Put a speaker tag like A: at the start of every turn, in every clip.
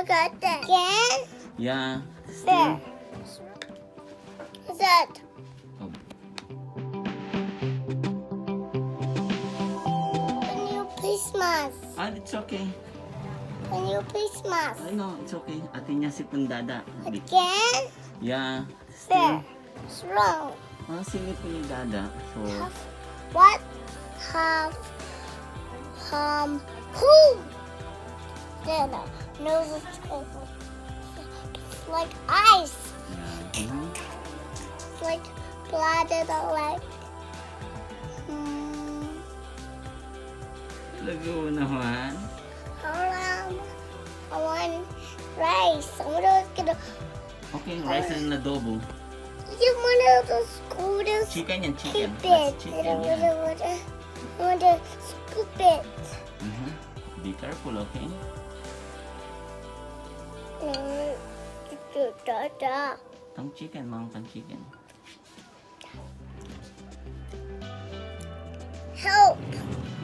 A: got that. Again?
B: Yeah.
A: There. What's that?
B: Oh.
A: When you Christmas.
B: Ah, it's okay.
A: When you Christmas.
B: I know, it's okay. Atin niya si Pundada.
A: Again?
B: Yeah.
A: There.
B: Still.
A: What's wrong?
B: Singit ko ni Dada. So,
A: What? Who? Then nose is open. It's like ice.
B: yeah.
A: It's like blood and like.
B: Lago naman.
A: I want rice. I want to
B: Okay, rice and adobo.
A: get one of those scooters.
B: Chicken yan, chicken.
A: Keep
B: That's
A: it.
B: chicken
A: I
B: yan.
A: want to scoop it.
B: Be careful, okay? Tang chicken, mga tang chicken.
A: Help!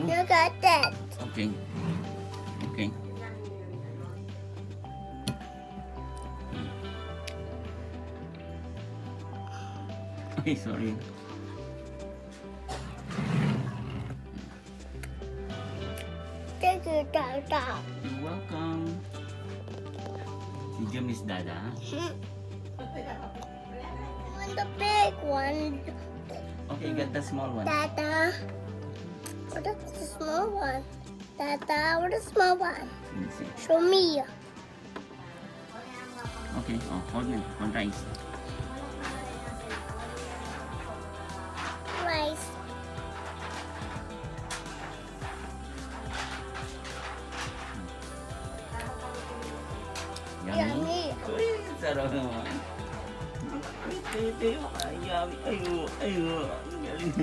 A: You got that.
B: Okay. Okay. Ay, sorry.
A: Thank you, Dada.
B: You're welcome. Did you miss Dada?
A: I want the big one.
B: Okay, get the small one.
A: Dada. What is the small one? Dada, what is the small one?
B: Let me see.
A: Show me.
B: Okay, hold me. One rice.
A: Rice. Yummy.
B: Uy, sarap naman. Ito, ay, yummy. Ayo, ayo. Ang galing.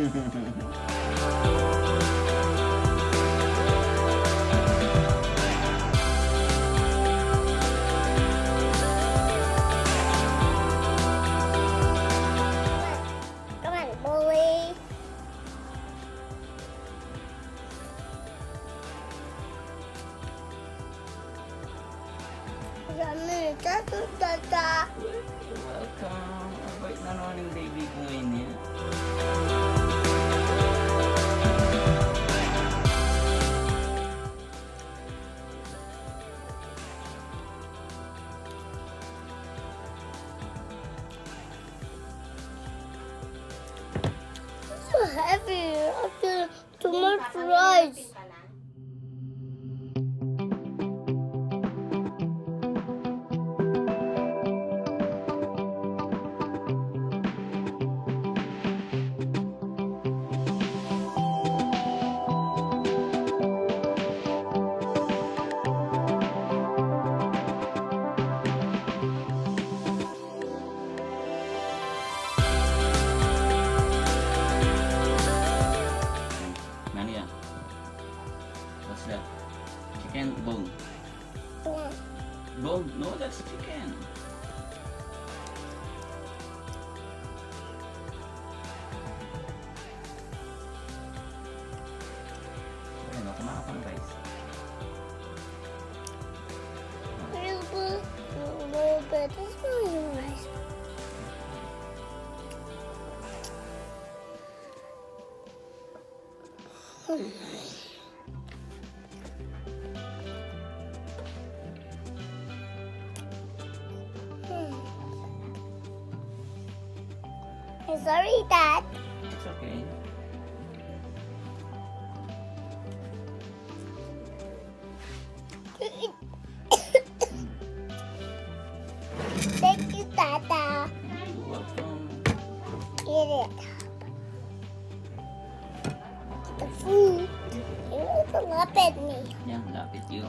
A: Come on, bully. Yummy. Dada.
B: You're welcome. Abait na naman yung baby ko ngayon yan.
A: It's so heavy. I feel too much rice.
B: Nani yan? What's that? Chicken bone. Bone? No, that's chicken. Ano, kumakas ng rice.
A: A little bit. It's really nice. I'm sorry, Dad.
B: It's okay.
A: Thank you, Dada.
B: You're welcome.
A: Eat it. The food. You need to look at me.
B: Yan, lapit yun.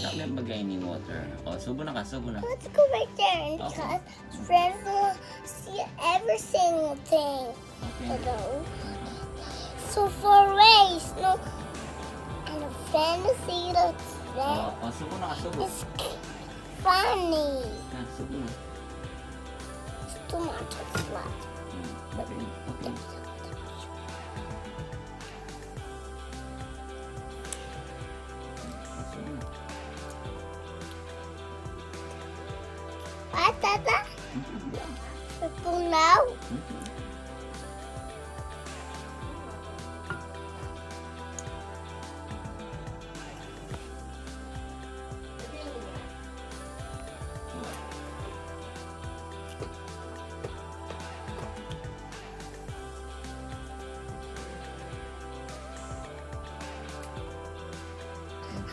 B: Lapit magay ni water. O, subo na ka, subo na.
A: Let's go right there and because friends will see every single thing.
B: Okay.
A: So for race, no, and a fantasy that's
B: O, subo na ka, subo.
A: it's funny.
B: Subo na.
A: It's too much. It's not.
B: Okay, okay. Subo na.
A: now?
B: Mhm.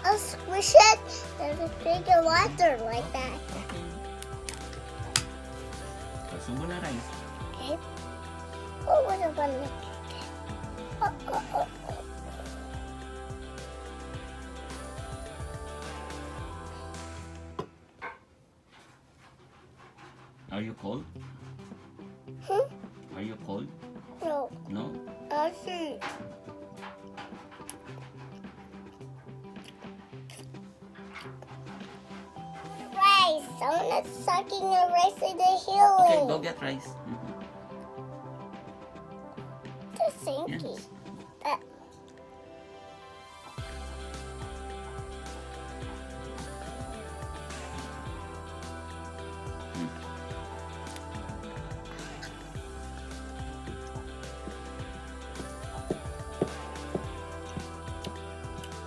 A: I'll squish it and drink the water like that.
B: Okay. O, subo na rice.
A: Okay. Oh, what about it? Oh.
B: Are you cold?
A: Hmm?
B: Are you cold?
A: No,
B: No?
A: I see. Rice. I'm not sucking the rice in the
B: Okay,
A: healing.
B: go get rice. Mhm.
A: It's sinky.
B: Yes.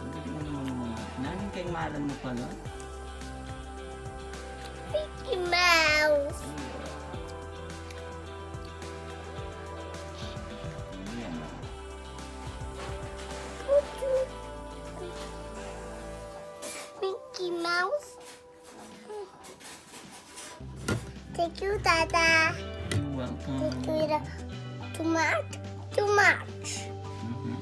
B: Ang galing mo naman mga... Naning kay malan mo pala.
A: Mickey Mouse.
B: Ayan o.
A: Mickey Mouse. Thank you, Dada.
B: You're welcome.
A: Thank you, too much. Too much.
B: Mhm.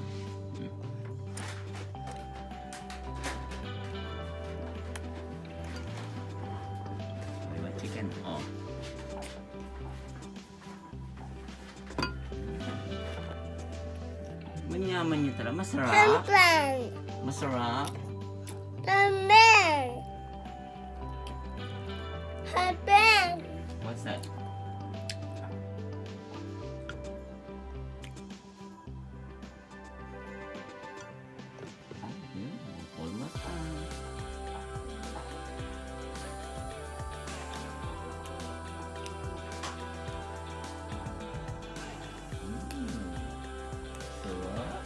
B: Diba chicken? Oh. Manyaman niyo talaga. Masarap.
A: Temple.
B: Masarap.
A: Temple. Temple.
B: What's that? Almost done. Sarap.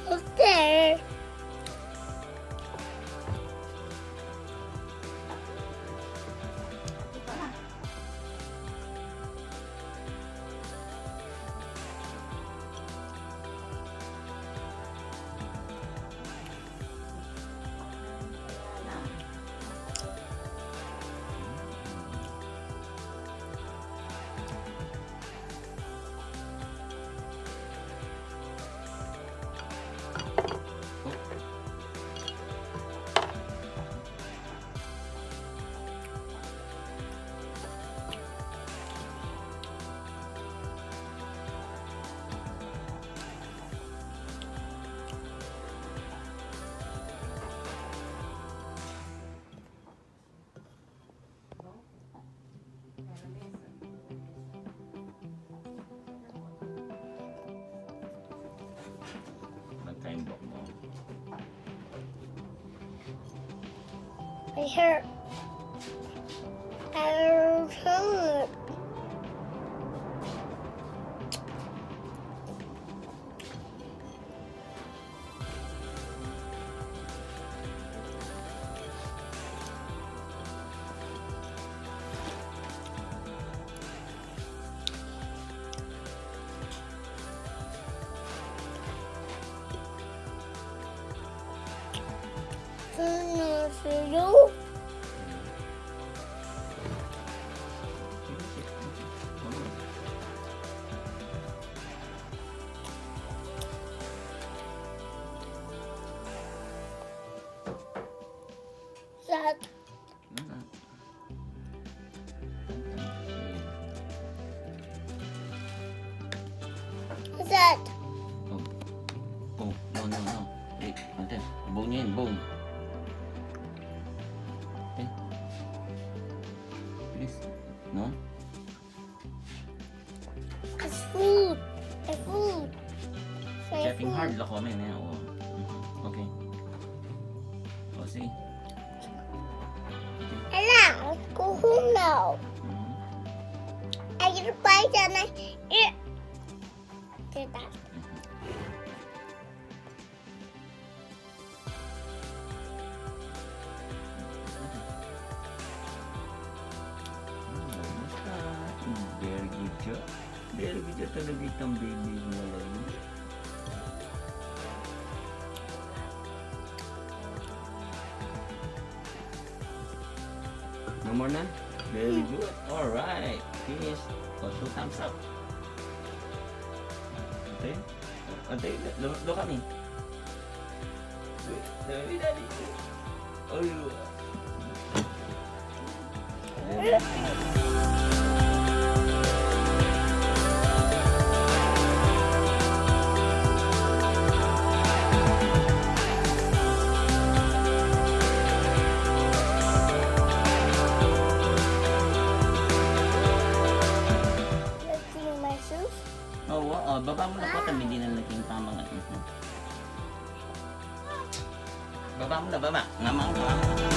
A: What's there?
B: Nag-timebook mo.
A: I heard. I heard. For you. That. What's that?
B: Oh. Oh, no. Wait, ante. Bone yan, bone. Okay. Please. No?
A: It's food. It's food.
B: Checking hard. Lako kami na yan. Oh. Mhm. Okay. O, sige.
A: No.
B: Hmm.
A: I get a bite and I eat. Do that.
B: Basta. Very good job. Very good job talaga itong baby mo malalim. No more na? Very good. Alright. Finish. So, thumbs up. Okay. Okay. Look at me. Wait. Daddy. Oh, you.
A: Let's see my shoes.
B: Oh, baba mo na po. Kami din ang naging tamang ano. Baba mo na, baba. Ngamang ka.